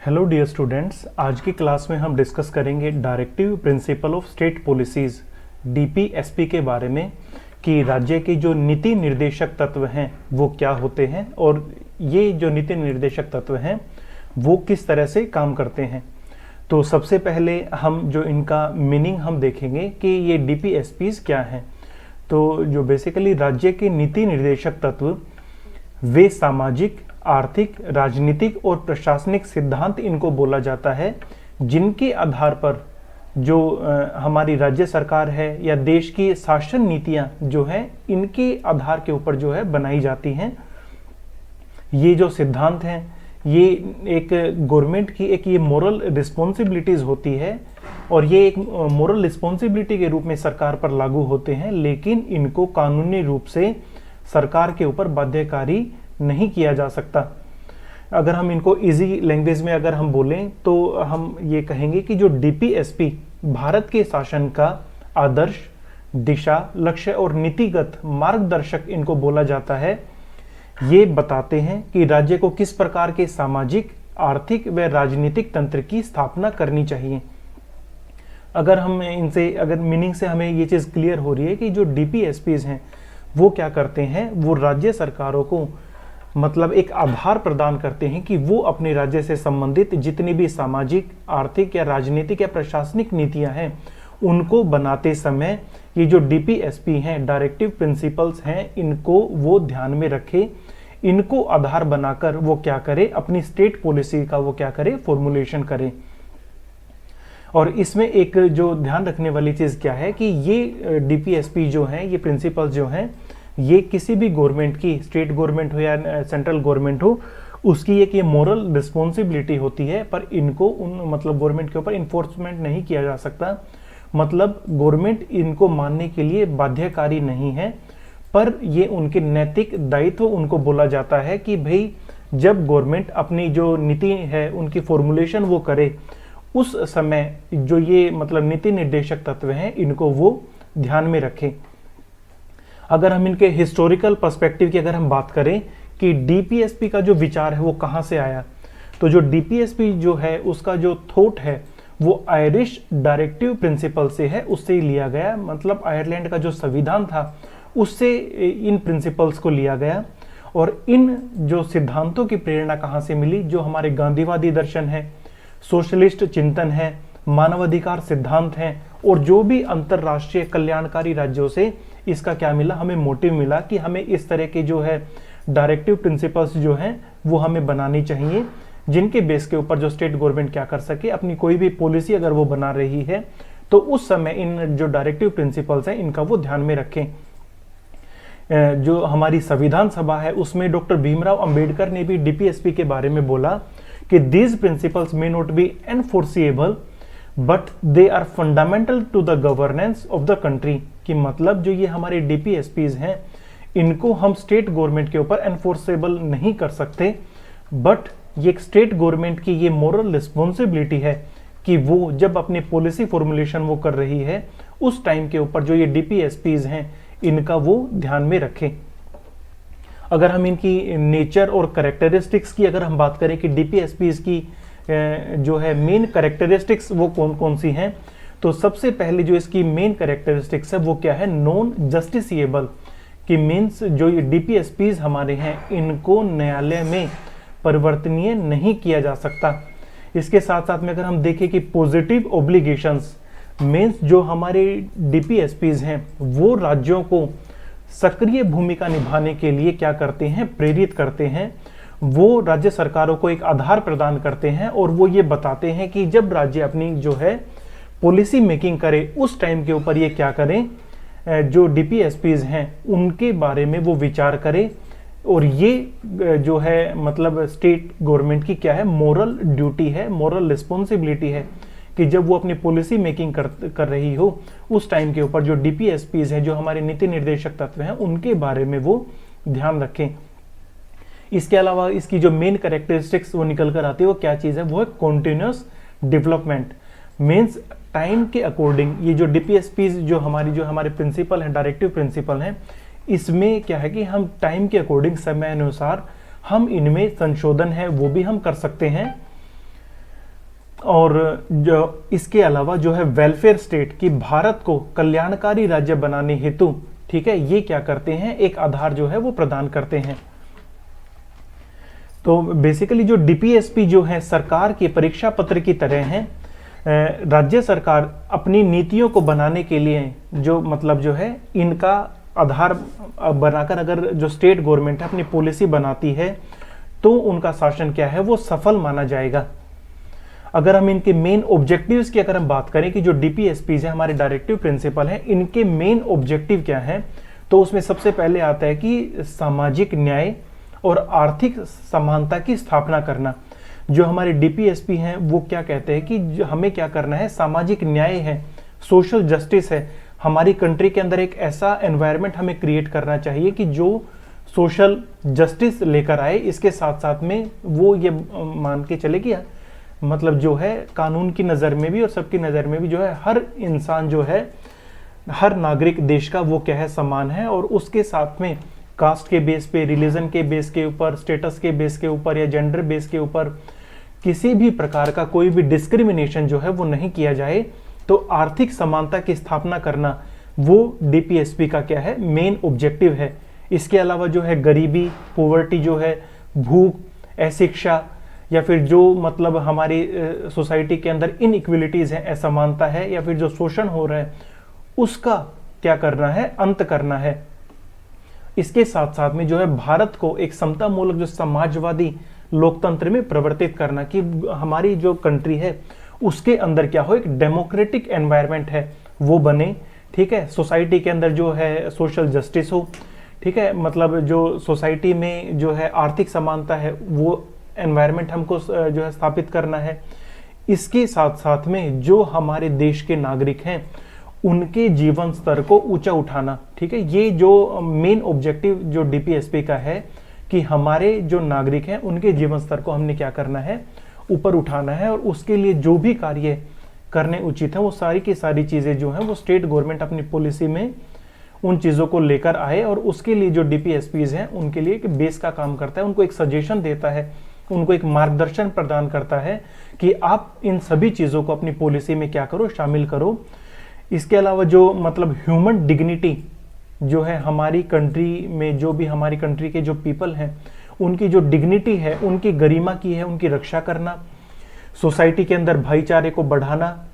Hello dear students, आज की class में हम डिस्कस करेंगे directive principle of state policies DPSP के बारे में कि राज्य के जो नीति निर्देशक तत्व हैं वो क्या होते हैं और ये जो नीति निर्देशक तत्व हैं वो किस तरह से काम करते हैं। तो सबसे पहले हम जो इनका मीनिंग हम देखेंगे कि ये डीपीएसपीज क्या हैं। तो जो बेसिकली राज्य के नीति निर्देशक तत्व वे सामाजिक, आर्थिक, राजनीतिक और प्रशासनिक सिद्धांत इनको बोला जाता है, जिनके आधार पर जो हमारी राज्य सरकार है या देश की शासन नीतियां जो है इनके आधार के ऊपर जो है बनाई जाती हैं। ये जो सिद्धांत हैं ये एक गवर्नमेंट की एक ये मोरल रिस्पॉन्सिबिलिटीज होती है और ये एक मोरल रिस्पॉन्सिबिलिटी के रूप में सरकार पर लागू होते हैं, लेकिन इनको कानूनी रूप से सरकार के ऊपर बाध्यकारी नहीं किया जा सकता। अगर हम इनको इजी लैंग्वेज में अगर हम बोलें तो हम ये कहेंगे कि जो डीपीएसपी भारत के शासन का आदर्श, दिशा, लक्ष्य और नीतिगत मार्गदर्शक इनको बोला जाता है। ये बताते हैं कि राज्य को किस प्रकार के सामाजिक, आर्थिक व राजनीतिक तंत्र की स्थापना करनी चाहिए। अगर हम इनसे अगर मीनिंग से हमें ये चीज़ क्लियर हो रही है कि जो डीपीएसपीज हैं वो क्या करते हैं, वो राज्य सरकारों को मतलब एक आधार प्रदान करते हैं कि वो अपने राज्य से संबंधित जितनी भी सामाजिक, आर्थिक या राजनीतिक या प्रशासनिक नीतियां हैं उनको बनाते समय ये जो डीपीएसपी हैं, डायरेक्टिव प्रिंसिपल्स हैं, इनको वो ध्यान में रखे, इनको आधार बनाकर वो क्या करे, अपनी स्टेट पॉलिसी का वो क्या करे, फॉर्मुलेशन करे। और इसमें एक जो ध्यान रखने वाली चीज़ क्या है कि ये डीपीएसपी जो हैं, ये प्रिंसिपल्स जो हैं, ये किसी भी गवर्नमेंट की, स्टेट गवर्नमेंट हो या सेंट्रल गवर्नमेंट हो, उसकी एक ये मोरल रिस्पॉन्सिबिलिटी होती है, पर इनको उन मतलब गवर्नमेंट के ऊपर इन्फोर्समेंट नहीं किया जा सकता। मतलब गवर्नमेंट इनको मानने के लिए बाध्यकारी नहीं है, पर ये उनके नैतिक दायित्व उनको बोला जाता है कि भाई जब गवर्नमेंट अपनी जो नीति है उनकी फॉर्मुलेशन वो करे, उस समय जो ये मतलब नीति निर्देशक तत्व हैं इनको वो ध्यान में रखें। अगर हम इनके हिस्टोरिकल पर्सपेक्टिव की अगर हम बात करें कि डीपीएसपी का जो विचार है वो कहाँ से आया, तो जो डीपीएसपी जो है उसका जो थॉट है वो आयरिश डायरेक्टिव प्रिंसिपल से है, उससे ही लिया गया। मतलब आयरलैंड का जो संविधान था उससे इन प्रिंसिपल्स को लिया गया। और इन जो सिद्धांतों की प्रेरणा कहाँ से मिली, जो हमारे गांधीवादी दर्शन है, सोशलिस्ट चिंतन है, मानवाधिकार सिद्धांत हैं और जो भी अंतरराष्ट्रीय कल्याणकारी राज्यों से इसका क्या मिला, हमें मोटिव मिला कि हमें इस तरह के जो है डायरेक्टिव प्रिंसिपल्स जो हैं वो हमें बनानी चाहिए, जिनके बेस के ऊपर जो स्टेट गवर्नमेंट क्या कर सके, अपनी कोई भी पॉलिसी अगर वो बना रही है तो उस समय इन जो डायरेक्टिव प्रिंसिपल्स हैं इनका वो ध्यान में रखें। जो हमारी संविधान सभा है उसमें डॉक्टर भीमराव अंबेडकर ने भी डीपीएसपी के बारे में बोला कि these principles may not be enforceable but they are fundamental to the governance of the country. कि मतलब जो ये हमारे डीपीएसपीज हैं इनको हम स्टेट गवर्नमेंट के ऊपर एनफोर्सेबल नहीं कर सकते, बट ये एक स्टेट गवर्नमेंट की ये मोरल रिस्पॉन्सिबिलिटी है कि वो जब अपनी पॉलिसी फॉर्मुलेशन वो कर रही है उस टाइम के ऊपर जो ये डीपीएसपीज हैं इनका वो ध्यान में रखें। अगर हम इनकी नेचर और कैरेक्टरिस्टिक्स की अगर हम बात करें कि डीपीएसपीज की जो है मेन कैरेक्टरिस्टिक्स वो कौन कौन सी हैं, तो सबसे पहले जो इसकी मेन कैरेक्टरिस्टिक्स है वो क्या है, नॉन जस्टिसिएबल। कि मीन्स जो ये डीपीएसपीज हमारे हैं इनको न्यायालय में परिवर्तनीय नहीं किया जा सकता। इसके साथ साथ में अगर हम देखें कि पॉजिटिव ऑब्लिगेशंस मीन्स जो हमारे डीपीएसपीज हैं वो राज्यों को सक्रिय भूमिका निभाने के लिए क्या करते हैं, प्रेरित करते हैं। वो राज्य सरकारों को एक आधार प्रदान करते हैं और वो ये बताते हैं कि जब राज्य अपनी जो है पॉलिसी मेकिंग करे उस टाइम के ऊपर ये क्या करें, जो डीपीएसपीज हैं उनके बारे में वो विचार करें। और ये जो है मतलब स्टेट गवर्नमेंट की क्या है, मोरल ड्यूटी है, मोरल रिस्पॉन्सिबिलिटी है कि जब वो अपनी पॉलिसी मेकिंग कर रही हो उस टाइम के ऊपर जो डीपीएसपीज हैं, जो हमारे नीति निर्देशक तत्व हैं, उनके बारे में वो ध्यान रखें। इसके अलावा इसकी जो मेन कैरेक्टरिस्टिक्स वो निकल कर आती है वो क्या चीज़ है, वो है कॉन्टिन्यूस डेवलपमेंट। मीन्स टाइम के अकॉर्डिंग ये जो डीपीएसपीज जो हमारे प्रिंसिपल हैं, डायरेक्टिव प्रिंसिपल हैं, इसमें क्या है कि हम टाइम के अकॉर्डिंग समय अनुसार हम इनमें संशोधन है वो भी हम कर सकते हैं। और जो इसके अलावा जो है वेलफेयर स्टेट की भारत को कल्याणकारी राज्य बनाने हेतु, ठीक है, ये क्या करते हैं, एक आधार जो है वो प्रदान करते हैं। तो बेसिकली जो डीपीएसपी जो है सरकार के परीक्षा पत्र की तरह हैं। राज्य सरकार अपनी नीतियों को बनाने के लिए जो मतलब जो है इनका आधार बनाकर अगर जो स्टेट गवर्नमेंट है अपनी पॉलिसी बनाती है तो उनका शासन क्या है वो सफल माना जाएगा। अगर हम इनके मेन ऑब्जेक्टिव्स की अगर हम बात करें कि जो डीपीएसपी है हमारे डायरेक्टिव प्रिंसिपल है, इनके मेन ऑब्जेक्टिव क्या है, तो उसमें सबसे पहले आता है कि सामाजिक न्याय और आर्थिक समानता की स्थापना करना। जो हमारे डीपीएसपी हैं वो क्या कहते हैं कि हमें क्या करना है, सामाजिक न्याय है, सोशल जस्टिस है, हमारी कंट्री के अंदर एक ऐसा एनवायरनमेंट हमें क्रिएट करना चाहिए कि जो सोशल जस्टिस लेकर आए। इसके साथ साथ में वो ये मान के चले कि मतलब जो है कानून की नज़र में भी और सबकी नज़र में भी जो है हर इंसान जो है, हर नागरिक देश का वो क्या है, समान है। और उसके साथ में कास्ट के बेस पे, रिलीजन के बेस के ऊपर, स्टेटस के बेस के ऊपर या जेंडर बेस के ऊपर किसी भी प्रकार का कोई भी डिस्क्रिमिनेशन जो है वो नहीं किया जाए। तो आर्थिक समानता की स्थापना करना वो डीपीएसपी का क्या है, मेन ऑब्जेक्टिव है। इसके अलावा जो है गरीबी, पॉवर्टी जो है, भूख, अशिक्षा या फिर जो मतलब हमारी सोसाइटी के अंदर इनइक्वलिटीज है, असमानता है या फिर जो शोषण हो रहा है, उसका क्या करना है, अंत करना है। इसके साथ साथ में जो है भारत को एक समता मूलक जो समाजवादी लोकतंत्र में परिवर्तित करना कि हमारी जो कंट्री है उसके अंदर क्या हो, एक डेमोक्रेटिक एनवायरनमेंट है वो बने, ठीक है। सोसाइटी के अंदर जो है सोशल जस्टिस हो, ठीक है, मतलब जो सोसाइटी में जो है आर्थिक समानता है वो एनवायरनमेंट हमको जो है स्थापित करना है। इसके साथ साथ में जो हमारे देश के नागरिक हैं उनके जीवन स्तर को ऊंचा उठाना, ठीक है। ये जो मेन ऑब्जेक्टिव जो डीपीएसपी का है कि हमारे जो नागरिक हैं उनके जीवन स्तर को हमने क्या करना है, ऊपर उठाना है। और उसके लिए जो भी कार्य करने उचित है वो सारी की सारी चीज़ें जो हैं वो स्टेट गवर्नमेंट अपनी पॉलिसी में उन चीज़ों को लेकर आए। और उसके लिए जो डीपीएसपीज हैं उनके लिए एक बेस का काम करता है, उनको एक सजेशन देता है, उनको एक मार्गदर्शन प्रदान करता है कि आप इन सभी चीज़ों को अपनी पॉलिसी में क्या करो, शामिल करो। इसके अलावा जो मतलब ह्यूमन डिग्निटी जो है हमारी कंट्री में, जो भी हमारी कंट्री के जो पीपल हैं उनकी जो डिग्निटी है, उनकी गरिमा की है, उनकी रक्षा करना, सोसाइटी के अंदर भाईचारे को बढ़ाना,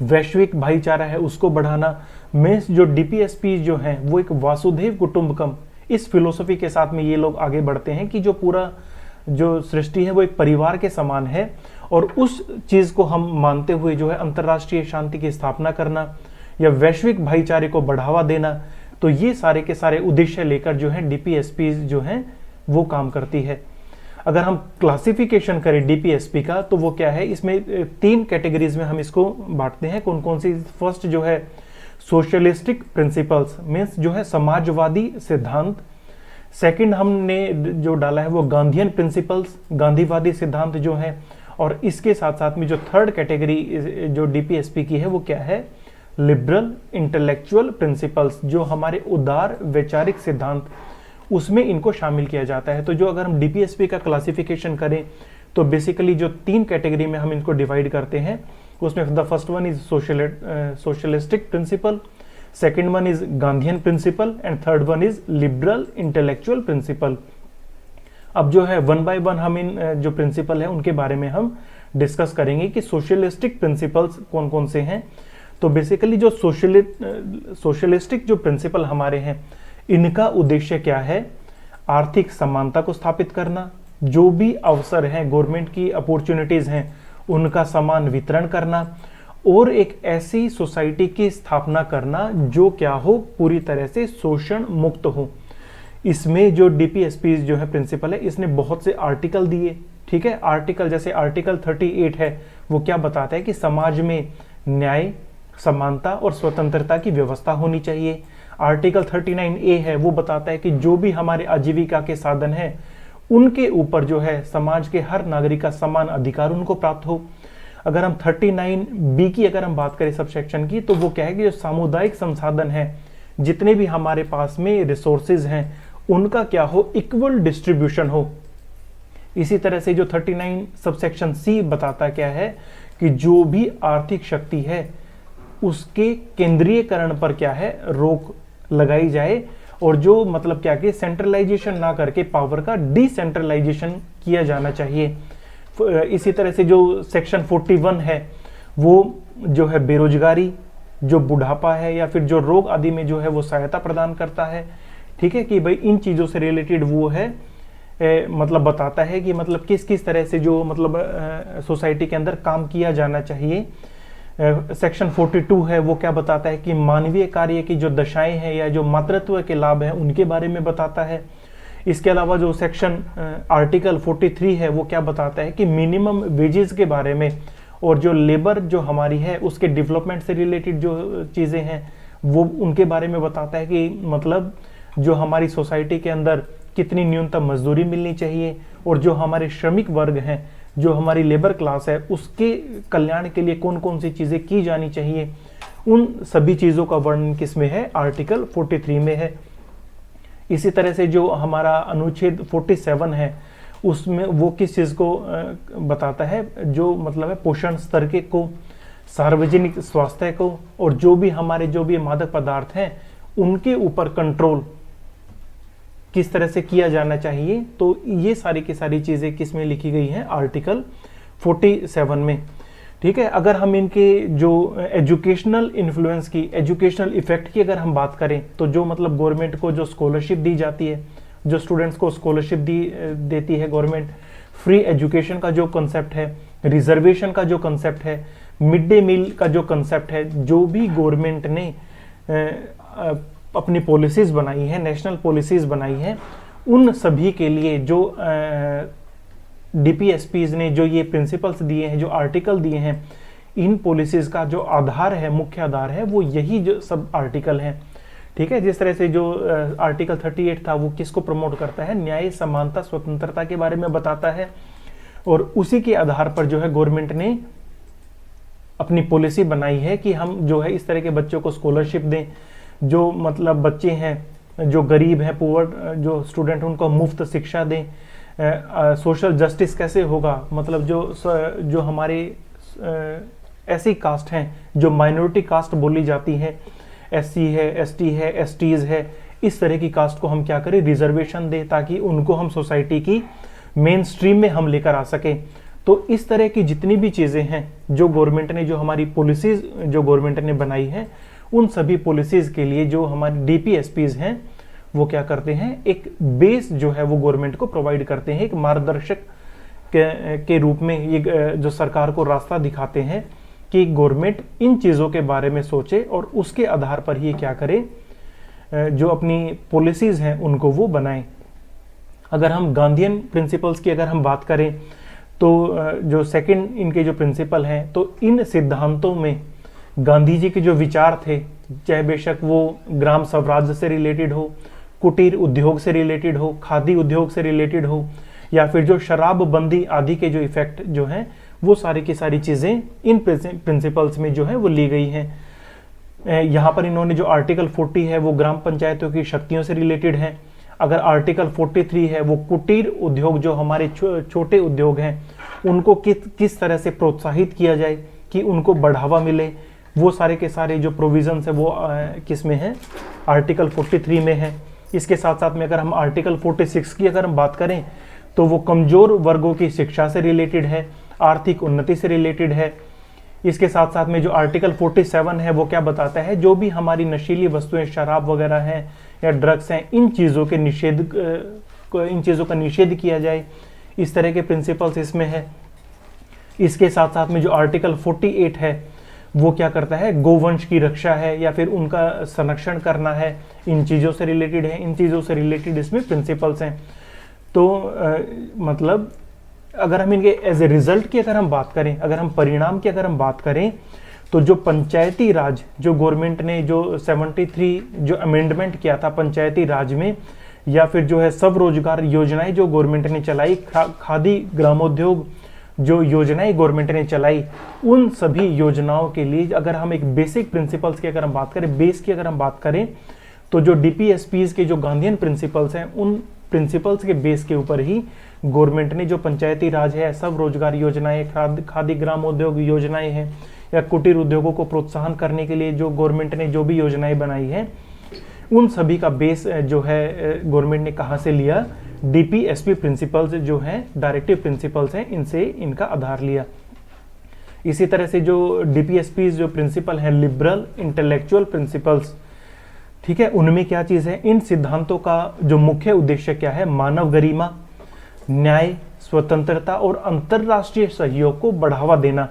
वैश्विक भाईचारा है उसको बढ़ाना। मीन्स जो डीपीएसपी जो हैं वो एक वासुदेव कुटुंबकम इस फिलोसफी के साथ में ये लोग आगे बढ़ते हैं कि जो पूरा जो सृष्टि है वो एक परिवार के समान है। और उस चीज़ को हम मानते हुए जो है अंतर्राष्ट्रीय शांति की स्थापना करना या वैश्विक भाईचारे को बढ़ावा देना, तो ये सारे के सारे उद्देश्य लेकर जो है डीपीएसपी जो है वो काम करती है। अगर हम क्लासिफिकेशन करें डीपीएसपी का तो वो क्या है, इसमें 3 कैटेगरीज में हम इसको बांटते हैं। कौन कौन सी? फर्स्ट जो है सोशलिस्टिक प्रिंसिपल्स, मीन्स जो है समाजवादी सिद्धांत। सेकंड हमने जो डाला है वो गांधीयन प्रिंसिपल्स, गांधीवादी सिद्धांत जो है। और इसके साथ साथ में जो थर्ड कैटेगरी जो डीपीएसपी की है वो क्या है, लिबरल इंटेलेक्चुअल प्रिंसिपल्स, जो हमारे उदार वैचारिक सिद्धांत, उसमें इनको शामिल किया जाता है। तो जो अगर हम डीपीएसपी का क्लासिफिकेशन करें तो बेसिकली जो 3 कैटेगरी में हम इनको डिवाइड करते हैं, उसमें the first one is socialistic principle, second one is Gandhian principle and third one is liberal intellectual principle. अब जो है वन बाय वन हम इन जो प्रिंसिपल है उनके बारे में हम डिस्कस करेंगे कि सोशलिस्टिक प्रिंसिपल्स कौन कौन से हैं। तो बेसिकली जो सोशलिस्टिक जो प्रिंसिपल हमारे हैं इनका उद्देश्य क्या है, आर्थिक समानता को स्थापित करना, जो भी अवसर हैं, गवर्नमेंट की अपॉर्चुनिटीज हैं उनका समान वितरण करना, और एक ऐसी सोसाइटी की स्थापना करना जो क्या हो, पूरी तरह से शोषण मुक्त हो। इसमें जो डीपीएसपी जो है प्रिंसिपल है, इसने बहुत से आर्टिकल दिए, ठीक है। आर्टिकल जैसे आर्टिकल 38 है वो क्या बताता है कि समाज में न्याय, समानता और स्वतंत्रता की व्यवस्था होनी चाहिए। आर्टिकल 39A है वो बताता है कि जो भी हमारे आजीविका के साधन हैं उनके ऊपर जो है समाज के हर नागरिक का समान अधिकार उनको प्राप्त हो। अगर हम 39B की अगर हम बात करें सब सेक्शन की, तो वो क्या है कि जो सामुदायिक संसाधन है, जितने भी हमारे पास में रिसोर्सेज हैं उनका क्या हो, इक्वल डिस्ट्रीब्यूशन हो। इसी तरह से जो 39 सबसेक्शन सी बताता क्या है कि जो भी आर्थिक शक्ति है उसके केंद्रीयकरण पर क्या है, रोक लगाई जाए, और जो मतलब क्या कि सेंट्रलाइजेशन ना करके पावर का डिसेंट्रलाइजेशन किया जाना चाहिए। इसी तरह से जो सेक्शन 41 है वो जो है बेरोजगारी, जो बुढ़ापा है या फिर जो रोग आदि में जो है वो सहायता प्रदान करता है। ठीक है कि भाई इन चीज़ों से रिलेटेड वो है मतलब बताता है कि मतलब किस किस तरह से जो मतलब सोसाइटी के अंदर काम किया जाना चाहिए। सेक्शन 42 है वो क्या बताता है कि मानवीय कार्य की जो दशाएं हैं या जो मातृत्व के लाभ हैं उनके बारे में बताता है। इसके अलावा जो सेक्शन आर्टिकल 43 है वो क्या बताता है कि मिनिमम वेजेस के बारे में और जो लेबर जो हमारी है उसके डेवलपमेंट से रिलेटेड जो चीज़ें हैं वो उनके बारे में बताता है कि मतलब जो हमारी सोसाइटी के अंदर कितनी न्यूनतम मजदूरी मिलनी चाहिए, और जो हमारे श्रमिक वर्ग हैं, जो हमारी लेबर क्लास है, उसके कल्याण के लिए कौन कौन सी चीज़ें की जानी चाहिए, उन सभी चीज़ों का वर्णन किस में है, आर्टिकल 43 में है। इसी तरह से जो हमारा अनुच्छेद 47 है उसमें वो किस चीज़ को बताता है, जो मतलब है पोषण स्तर के को, सार्वजनिक स्वास्थ्य को, और जो भी हमारे जो भी मादक पदार्थ हैं उनके ऊपर कंट्रोल किस तरह से किया जाना चाहिए। तो ये सारी की सारी चीज़ें किस में लिखी गई हैं, आर्टिकल 47 में। ठीक है, अगर हम इनके जो एजुकेशनल इन्फ्लुएंस की, एजुकेशनल इफेक्ट की अगर हम बात करें तो जो मतलब गवर्नमेंट को जो स्कॉलरशिप दी जाती है, जो स्टूडेंट्स को स्कॉलरशिप देती है गवर्नमेंट, फ्री एजुकेशन का जो कंसेप्ट है, रिजर्वेशन का जो कंसेप्ट है, मिड डे मील का जो कंसेप्ट है, जो भी गवर्नमेंट ने अपनी पॉलिसीज़ बनाई है, नेशनल पॉलिसीज़ बनाई हैं, उन सभी के लिए जो DPSPs ने जो ये प्रिंसिपल्स दिए हैं, जो आर्टिकल दिए हैं, इन पॉलिसीज़ का जो आधार है, मुख्य आधार है, वो यही जो सब आर्टिकल हैं। ठीक है, जिस तरह से जो आर्टिकल 38 था वो किसको प्रमोट करता है, न्याय, समानता, स्वतंत्रता के बारे में बताता है, और उसी के आधार पर जो है गवर्नमेंट ने अपनी पॉलिसी बनाई है कि हम जो है इस तरह के बच्चों को स्कॉलरशिप दें, जो मतलब बच्चे हैं जो गरीब हैं, पुअर जो स्टूडेंट उनको मुफ्त शिक्षा दें। सोशल जस्टिस कैसे होगा, मतलब जो हमारे ऐसी कास्ट हैं जो माइनॉरिटी कास्ट बोली जाती हैं, SC है, ST है, STs है, इस तरह की कास्ट को हम क्या करें, रिजर्वेशन दें, ताकि उनको हम सोसाइटी की मेन स्ट्रीम में हम लेकर आ सकें। तो इस तरह की जितनी भी चीज़ें हैं जो गवर्नमेंट ने, जो हमारी पॉलिसीज़ जो गवर्नमेंट ने बनाई है, उन सभी पॉलिसीज़ के लिए जो हमारे DPSPs हैं वो क्या करते हैं, एक बेस जो है वो गवर्नमेंट को प्रोवाइड करते हैं, एक मार्गदर्शक के रूप में ये जो सरकार को रास्ता दिखाते हैं कि गवर्नमेंट इन चीज़ों के बारे में सोचे और उसके आधार पर ही क्या करे, जो अपनी पॉलिसीज़ हैं उनको वो बनाएं। अगर हम गांधीयन प्रिंसिपल्स की अगर हम बात करें तो जो सेकंड इनके जो प्रिंसिपल हैं, तो इन सिद्धांतों में गांधी जी के जो विचार थे, चाहे बेशक वो ग्राम स्वराज्य से रिलेटेड हो, कुटीर उद्योग से रिलेटेड हो, खादी उद्योग से रिलेटेड हो, या फिर जो शराबबंदी आदि के जो इफेक्ट जो हैं, वो सारी की सारी चीज़ें इन प्रिंसिपल्स में जो है वो ली गई हैं। यहाँ पर इन्होंने जो आर्टिकल 40 है वो ग्राम पंचायतों की शक्तियों से रिलेटेड है। अगर आर्टिकल 43 है वो कुटीर उद्योग, जो हमारे छोटे उद्योग हैं, उनको किस तरह से प्रोत्साहित किया जाए कि उनको बढ़ावा मिले, वो सारे के सारे जो प्रोविजंस है वो किस में है, आर्टिकल 43 में है। इसके साथ साथ में अगर हम आर्टिकल 46 की अगर हम बात करें तो वो कमज़ोर वर्गों की शिक्षा से रिलेटेड है, आर्थिक उन्नति से रिलेटेड है। इसके साथ साथ में जो आर्टिकल 47 है वो क्या बताता है, जो भी हमारी नशीली वस्तुएं, शराब वगैरह हैं या ड्रग्स हैं, इन चीज़ों का निषेध किया जाए, इस तरह के प्रिंसिपल्स इसमें है। इसके साथ साथ में जो आर्टिकल 48 है वो क्या करता है, गोवंश की रक्षा है या फिर उनका संरक्षण करना है, इन चीज़ों से रिलेटेड है। इन चीज़ों से रिलेटेड इसमें प्रिंसिपल्स हैं। तो मतलब अगर हम इनके एज ए रिजल्ट की अगर हम बात करें, अगर हम परिणाम की अगर हम बात करें, तो जो पंचायती राज, जो गवर्नमेंट ने जो 73 जो अमेंडमेंट किया था पंचायती राज में, या फिर जो है सब रोजगार योजनाएं जो गवर्नमेंट ने चलाई, खादी ग्रामोद्योग जो योजनाएं गवर्नमेंट ने चलाई, उन सभी योजनाओं के लिए अगर हम एक बेसिक प्रिंसिपल्स की अगर हम बात करें, बेस की अगर हम बात करें, तो जो DPSPs के जो गांधीयन प्रिंसिपल्स हैं, उन प्रिंसिपल्स के बेस के ऊपर ही गवर्नमेंट ने जो पंचायती राज है, सब रोजगार योजनाएं, खादी ग्राम उद्योग योजनाएं हैं, या कुटीर उद्योगों को प्रोत्साहन करने के लिए जो गवर्नमेंट ने जो भी योजनाएं बनाई है, उन सभी का बेस जो है गवर्नमेंट ने कहाँ से लिया? डीपीएसपी प्रिंसिपल्स जो हैं, डायरेक्टिव प्रिंसिपल्स हैं, इनसे इनका आधार लिया। इसी तरह से जो डीपीएसपी जो प्रिंसिपल है, लिबरल इंटेलेक्चुअल प्रिंसिपल्स, ठीक है, उनमें क्या चीज है? इन सिद्धांतों का जो मुख्य उद्देश्य क्या है? मानव गरिमा, न्याय, स्वतंत्रता और अंतरराष्ट्रीय सहयोग को बढ़ावा देना।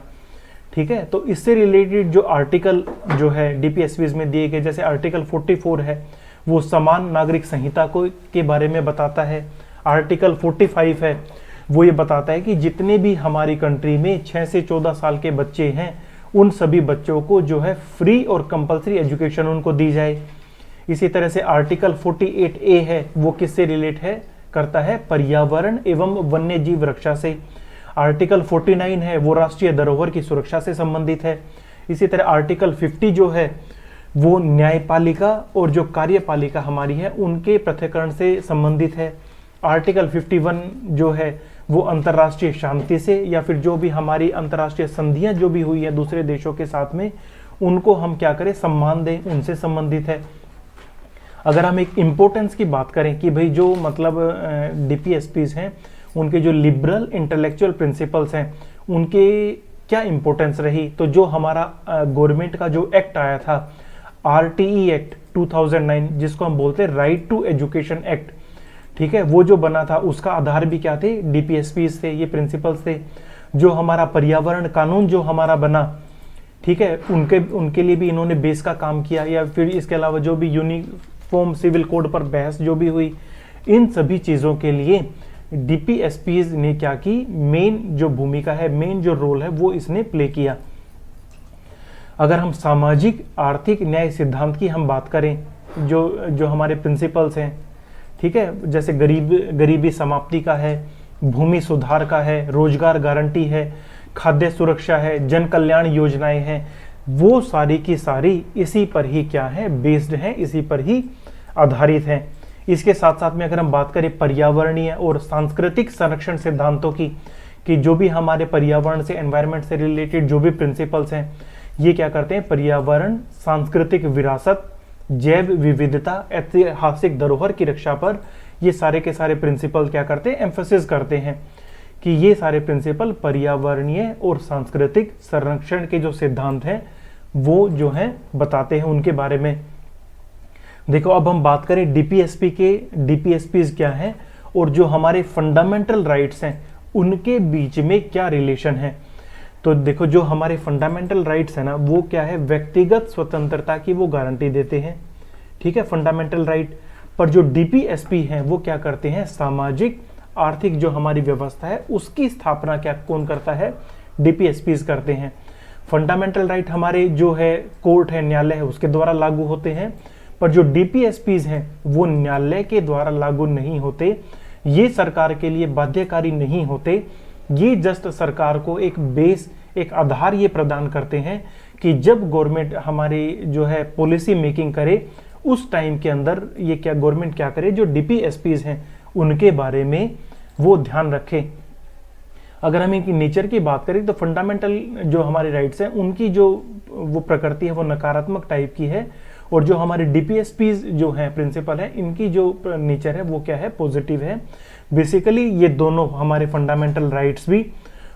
ठीक है, तो इससे रिलेटेड जो आर्टिकल जो है डीपीएसपी में दिए गए, जैसे आर्टिकल 44 है, वो समान नागरिक संहिता को के बारे में बताता है। आर्टिकल 45 है, वो ये बताता है कि जितने भी हमारी कंट्री में 6 से 14 साल के बच्चे हैं, उन सभी बच्चों को जो है फ्री और कंपलसरी एजुकेशन उनको दी जाए। इसी तरह से आर्टिकल 48A है, वो किससे रिलेट है करता है? पर्यावरण एवं वन्य जीव रक्षा से। आर्टिकल 49 है, वो राष्ट्रीय धरोहर की सुरक्षा से संबंधित है। इसी तरह आर्टिकल 50 जो है, वो न्यायपालिका और जो कार्यपालिका हमारी है, उनके पृथक्करण से संबंधित है। आर्टिकल 51 जो है, वो अंतर्राष्ट्रीय शांति से, या फिर जो भी हमारी अंतर्राष्ट्रीय संधियां जो भी हुई है दूसरे देशों के साथ में, उनको हम क्या करें? सम्मान दें, उनसे संबंधित है। अगर हम एक इम्पोर्टेंस की बात करें कि भाई जो मतलब डीपीएसपीज हैं, उनके जो लिबरल इंटेलेक्चुअल प्रिंसिपल्स हैं, उनके क्या इंपॉर्टेंस रही, तो जो हमारा गवर्नमेंट का जो एक्ट आया था, आरटीई एक्ट 2009, जिसको हम बोलते हैं राइट टू एजुकेशन एक्ट, ठीक है, वो जो बना था उसका आधार भी क्या थे? डीपीएसपीज थे, ये प्रिंसिपल्स थे। जो हमारा पर्यावरण कानून जो हमारा बना, ठीक है, उनके लिए भी इन्होंने बेस का काम किया। या फिर इसके अलावा जो भी यूनिफॉर्म सिविल कोड पर बहस जो भी हुई, इन सभी चीज़ों के लिए डीपीएसपीज ने क्या की? मेन जो भूमिका है, मेन जो रोल है, वो इसने प्ले किया। अगर हम सामाजिक आर्थिक न्याय सिद्धांत की हम बात करें, जो हमारे प्रिंसिपल्स हैं, ठीक है, जैसे गरीबी समाप्ति का है, भूमि सुधार का है, रोजगार गारंटी है, खाद्य सुरक्षा है, जन कल्याण योजनाएं हैं, वो सारी की सारी इसी पर ही क्या है? बेस्ड है, इसी पर ही आधारित है। इसके साथ साथ में अगर हम बात करें पर्यावरणीय और सांस्कृतिक संरक्षण सिद्धांतों की, कि जो भी हमारे पर्यावरण से, एनवायरनमेंट से रिलेटेड जो भी प्रिंसिपल्स हैं, ये क्या करते हैं? पर्यावरण, सांस्कृतिक विरासत, जैव विविधता, ऐतिहासिक धरोहर की रक्षा पर ये सारे के सारे प्रिंसिपल क्या करते हैं? एम्फेसिस करते हैं कि ये सारे प्रिंसिपल पर्यावरणीय और सांस्कृतिक संरक्षण के जो सिद्धांत हैं, वो जो हैं बताते हैं उनके बारे में। देखो, अब हम बात करें डीपीएसपी के, डीपीएसपीज क्या हैं और जो हमारे फंडामेंटल राइट्स हैं, उनके बीच में क्या रिलेशन है। तो देखो, जो हमारे फंडामेंटल राइट्स है ना, वो क्या है? व्यक्तिगत स्वतंत्रता की वो गारंटी देते हैं, ठीक है, फंडामेंटल राइट। पर जो डीपीएसपी हैं, वो क्या करते हैं? सामाजिक आर्थिक जो हमारी व्यवस्था है, उसकी स्थापना क्या कौन करता है? डीपीएसपीज करते हैं। फंडामेंटल राइट हमारे जो है कोर्ट है, न्यायालय है, उसके द्वारा लागू होते हैं। पर जो डीपीएसपीज हैं, वो न्यायालय के द्वारा लागू नहीं होते, ये सरकार के लिए बाध्यकारी नहीं होते। ये जस्ट सरकार को एक बेस, एक आधार ये प्रदान करते हैं कि जब गवर्नमेंट हमारी जो है पॉलिसी मेकिंग करे, उस टाइम के अंदर ये क्या गवर्नमेंट क्या करे? जो डीपीएसपीज हैं, उनके बारे में वो ध्यान रखे। अगर हम इनकी नेचर की बात करें, तो फंडामेंटल जो हमारे राइट्स हैं, उनकी जो वो प्रकृति है, वो नकारात्मक टाइप की है। और जो हमारे डीपीएसपीज जो हैं, प्रिंसिपल है, इनकी जो नेचर है, वो क्या है? पॉजिटिव है। बेसिकली ये दोनों हमारे फंडामेंटल राइट्स भी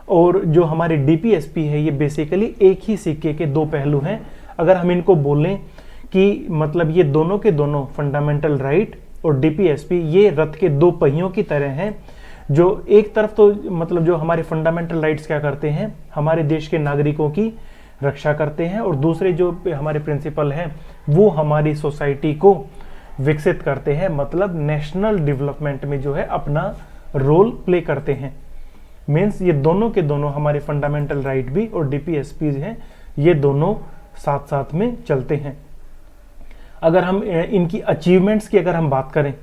और जो हमारे डीपीएसपी है, ये बेसिकली एक ही सिक्के के दो पहलू हैं। अगर हम इनको बोलें कि मतलब ये दोनों के दोनों फंडामेंटल राइट और डीपीएसपी, ये रथ के दो पहियों की तरह हैं। जो एक तरफ तो मतलब जो हमारे फंडामेंटल राइट्स क्या करते हैं? हमारे देश के नागरिकों की रक्षा करते हैं, और दूसरे जो हमारे प्रिंसिपल हैं, वो हमारी सोसाइटी को विकसित करते हैं, मतलब नेशनल डेवलपमेंट में जो है अपना रोल प्ले करते हैं। मीन्स ये दोनों के दोनों हमारे फंडामेंटल राइट भी और डीपीएसपीज हैं, ये दोनों साथ साथ में चलते हैं। अगर हम इनकी अचीवमेंट्स की अगर हम बात करें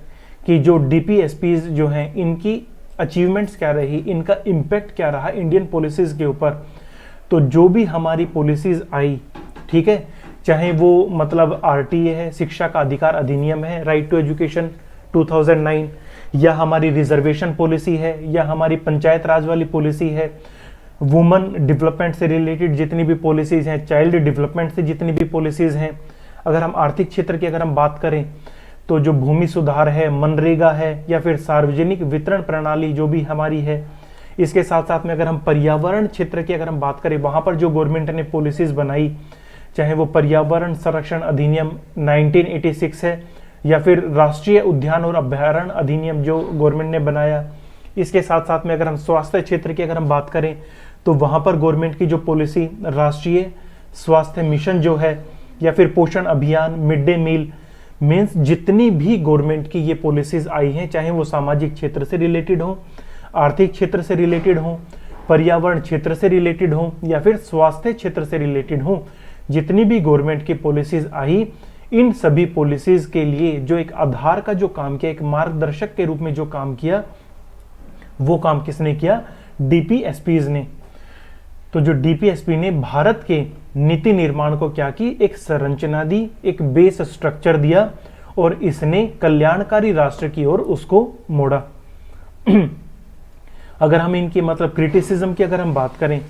कि जो डीपीएसपीज जो हैं, इनकी अचीवमेंट्स क्या रही, इनका इम्पैक्ट क्या रहा इंडियन पॉलिसीज के ऊपर, तो जो भी हमारी पॉलिसीज आई, ठीक है, चाहे वो मतलब आरटीए है, शिक्षा का अधिकार अधिनियम है, राइट टू एजुकेशन 2009, या हमारी रिजर्वेशन पॉलिसी है, या हमारी पंचायत राज वाली पॉलिसी है, वुमेन डेवलपमेंट से रिलेटेड जितनी भी पॉलिसीज हैं, चाइल्ड डेवलपमेंट से जितनी भी पॉलिसीज हैं, अगर हम आर्थिक क्षेत्र की अगर हम बात करें तो जो भूमि सुधार है, मनरेगा है, या फिर सार्वजनिक वितरण प्रणाली जो भी हमारी है, इसके साथ साथ में अगर हम पर्यावरण क्षेत्र की अगर हम बात करें, वहां पर जो गवर्नमेंट ने पॉलिसीज बनाई, चाहे वो पर्यावरण संरक्षण अधिनियम 1986 है, या फिर राष्ट्रीय उद्यान और अभ्यारण्य अधिनियम जो गवर्नमेंट ने बनाया। इसके साथ साथ में अगर हम स्वास्थ्य क्षेत्र की अगर हम बात करें तो वहां पर गवर्नमेंट की जो पॉलिसी राष्ट्रीय स्वास्थ्य मिशन जो है, या फिर पोषण अभियान, मिड डे मील, मीन्स जितनी भी गवर्नमेंट की ये पॉलिसीज आई हैं, चाहे वो सामाजिक क्षेत्र से रिलेटेड हो, आर्थिक क्षेत्र से रिलेटेड हो, पर्यावरण क्षेत्र से रिलेटेड हो, या फिर स्वास्थ्य क्षेत्र से रिलेटेड हो, जितनी भी गवर्नमेंट की पॉलिसीज आई, इन सभी पॉलिसीज के लिए जो एक आधार का जो काम किया, एक मार्गदर्शक के रूप में जो काम किया, वो काम किसने किया? डीपीएसपीज ने। तो जो डीपीएसपी ने भारत के नीति निर्माण को क्या की? एक संरचना दी, एक बेस स्ट्रक्चर दिया, और इसने कल्याणकारी राष्ट्र की ओर उसको मोड़ा। अगर हम इनकी मतलब क्रिटिसिज्म की अगर हम बात करें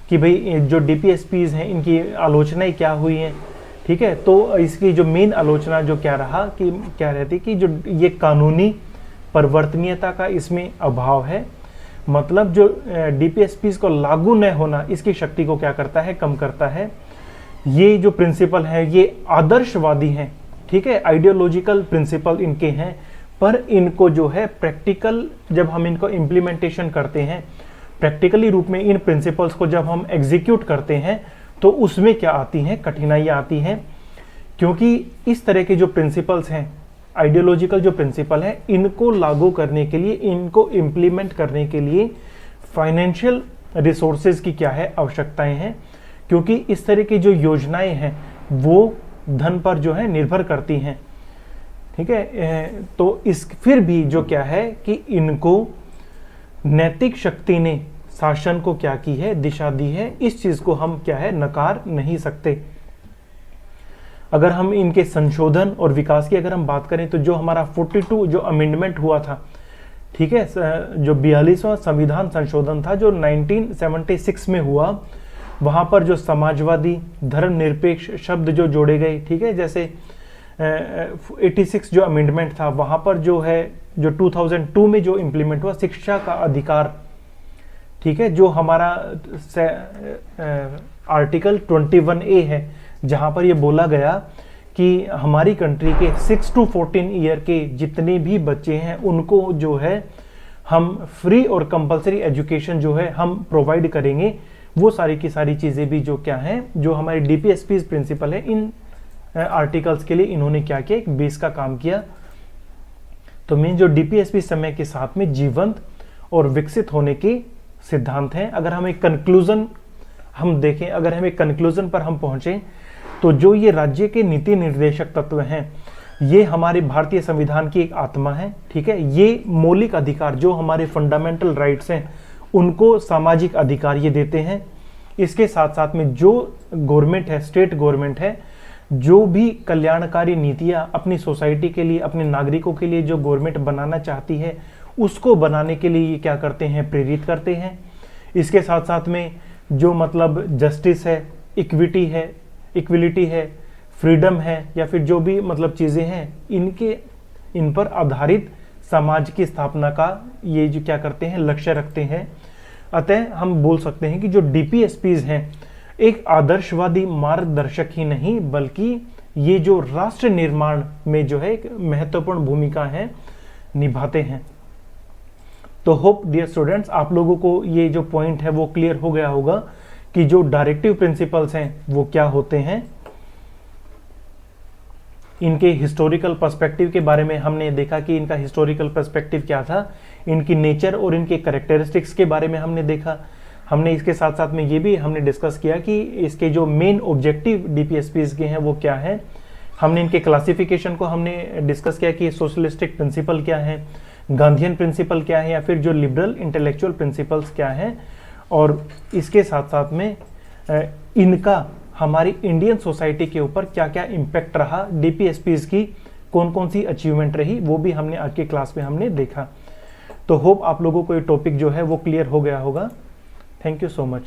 कि भाई जो डीपीएसपीज हैं इनकी आलोचनाएं क्या हुई हैं, ठीक है, तो इसकी जो मेन आलोचना जो क्या रहा कि क्या रहती कि जो ये कानूनी परिवर्तनीयता का इसमें अभाव है, मतलब जो डीपीएसपीज को लागू न होना इसकी शक्ति को क्या करता है? कम करता है। ये जो प्रिंसिपल है ये आदर्शवादी हैं, ठीक है, आइडियोलॉजिकल प्रिंसिपल इनके हैं, पर इनको जो है प्रैक्टिकल जब हम इनको इम्प्लीमेंटेशन करते हैं, प्रैक्टिकली रूप में इन प्रिंसिपल्स को जब हम एग्जीक्यूट करते हैं तो उसमें क्या आती हैं? कठिनाइयाँ आती हैं, क्योंकि इस तरह के जो प्रिंसिपल्स हैं, आइडियोलॉजिकल जो प्रिंसिपल है, इनको लागू करने के लिए, इनको इम्प्लीमेंट करने के लिए फाइनेंशियल रिसोर्सेज की क्या है? आवश्यकताएं हैं, क्योंकि इस तरह की जो योजनाएं हैं वो धन पर जो है निर्भर करती हैं, ठीक है। तो इस फिर भी जो क्या है कि इनको नैतिक शक्ति ने शासन को क्या की है? दिशा दी है। इस चीज को हम क्या है? नकार नहीं सकते। अगर हम इनके संशोधन और विकास की अगर हम बात करें तो जो हमारा 42 जो अमेंडमेंट हुआ था, ठीक है, जो 42वां संविधान संशोधन था जो 1976 में हुआ, वहां पर जो समाजवादी धर्मनिरपेक्ष शब्द जो जोड़े गए, ठीक है, जैसे 86 जो अमेंडमेंट था वहां पर जो है जो 2002 में जो इम्प्लीमेंट हुआ शिक्षा का अधिकार, ठीक है, जो हमारा आर्टिकल 21A है, जहां पर ये बोला गया कि हमारी कंट्री के 6 to 14 ईयर के जितने भी बच्चे हैं उनको जो है हम फ्री और कंपलसरी एजुकेशन जो है हम प्रोवाइड करेंगे। वो सारी की सारी चीजें भी जो क्या हैं, जो हमारे डीपीएसपी प्रिंसिपल है, इन आर्टिकल्स के लिए इन्होंने क्या किया? एक बेस का काम किया। तो मेन जो डीपीएसपी समय के साथ में जीवंत और विकसित होने के सिद्धांत हैं। अगर हम एक कंक्लूजन हम देखें, अगर हम एक कंक्लूजन पर हम पहुंचे तो जो ये राज्य के नीति निर्देशक तत्व हैं, ये हमारे भारतीय संविधान की एक आत्मा है, ठीक है। ये मौलिक अधिकार जो हमारे फंडामेंटल राइट्स हैं उनको सामाजिक अधिकार ये देते हैं। इसके साथ साथ में जो गवर्नमेंट है, स्टेट गवर्नमेंट है, जो भी कल्याणकारी नीतियां अपनी सोसाइटी के लिए, अपने नागरिकों के लिए जो गवर्नमेंट बनाना चाहती है उसको बनाने के लिए ये क्या करते हैं? प्रेरित करते हैं। इसके साथ साथ में जो मतलब जस्टिस है, इक्विटी है, इक्विलिटी है, फ्रीडम है, या फिर जो भी मतलब चीज़ें हैं इन पर आधारित समाज की स्थापना का ये जो क्या करते हैं? लक्ष्य रखते हैं। अतः हम बोल सकते हैं कि जो डीपीएसपीज हैं एक आदर्शवादी मार्गदर्शक ही नहीं, बल्कि ये जो राष्ट्र निर्माण में जो है एक महत्वपूर्ण भूमिका है निभाते हैं। तो होप डियर स्टूडेंट्स आप लोगों को ये जो पॉइंट है वो क्लियर हो गया होगा कि जो डायरेक्टिव प्रिंसिपल्स हैं वो क्या होते हैं। इनके हिस्टोरिकल पर्सपेक्टिव के बारे में हमने देखा कि इनका हिस्टोरिकल पर्सपेक्टिव क्या था, इनकी नेचर और इनके कैरेक्टरिस्टिक्स के बारे में हमने देखा। हमने इसके साथ साथ में ये भी हमने डिस्कस किया कि इसके जो मेन ऑब्जेक्टिव डीपीएसपीज के हैं वो क्या है। हमने इनके क्लासिफिकेशन को हमने डिस्कस किया कि सोशलिस्टिक प्रिंसिपल क्या है, गांधीयन प्रिंसिपल क्या है, या फिर जो लिबरल इंटेलेक्चुअल प्रिंसिपल्स क्या है, और इसके साथ साथ में इनका हमारी इंडियन सोसाइटी के ऊपर क्या क्या इम्पैक्ट रहा, डीपीएसपीज की कौन कौन सी अचीवमेंट रही, वो भी हमने आज के क्लास में हमने देखा। तो होप आप लोगों को ये टॉपिक जो है वो क्लियर हो गया होगा। Thank you so much.